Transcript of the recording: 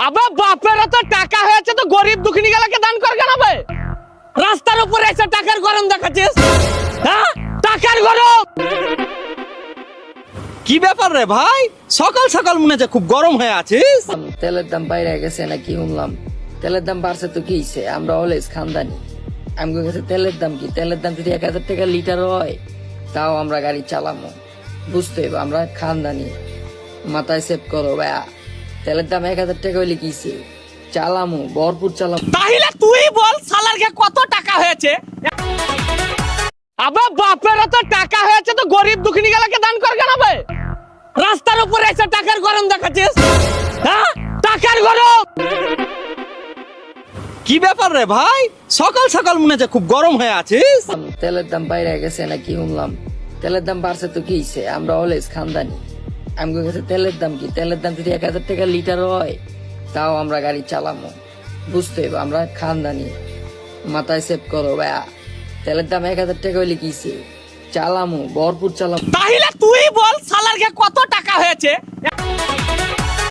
আবে বাপের তো টাকা হয়েছে তো গরিব দুঃখিনী গেলাকে দান কর কেন বে? রাস্তার উপরে এসে টাকার গরম দেখাচ্ছিস? হ্যাঁ, টাকার গরম। কি ব্যাপার রে ভাই, সকাল সকাল মনে হচ্ছে খুব গরম হয়ে আছিস। তেলের দাম বাইরে গেছে নাকি শুনলাম। তেলের দাম বাড়ছে তো কি হইছে, আমরা অলওয়েজ খানদানি। আমি কাছে তেলের দাম কি, তেলের দাম যদি 1000 টাকা লিটার হয় তাও আমরা গাড়ি চালামো। বুঝতে হবে আমরা খানদানি, মাথায় সেভ করো ভাইয়া। তেলের দাম 1000 টাকা হইলে কি হইছে, চালামো ভরপুর চালামো। তাহলে তুই বল সালারকে কত টাকা হয়েছে? আবে বাপের তো টাকা হয়েছে তো গরিব দুঃখিনী গেলাকে দান কর কেন বে? রাস্তার উপরে এসে টাকার গরম দেখাচ্ছিস? হ্যাঁ, টাকার গরম। কি ব্যাপার রে ভাই, সকাল সকাল মনে হচ্ছে খুব গরম হয়ে আছিস। তেলের দাম বাইরে গেছে নাকি শুনলাম। তেলের দাম বাড়ছে তো কি হইছে, আমরা অলওয়েজ খানদানি। আমি কাছে তেলের দাম কি, তেলের দাম যদি 1000 টাকা লিটার হয় তাও আমরা গাড়ি চালামো। বুঝতে হবে আমরা খানদানি, মাথায় সেভ করো ভাইয়া। তেলের দাম 1000 টাকা হইলে কি হইছে, চালামো ভরপুর চালামো। তাহলে তুই বল সালারকে কত টাকা হয়েছে?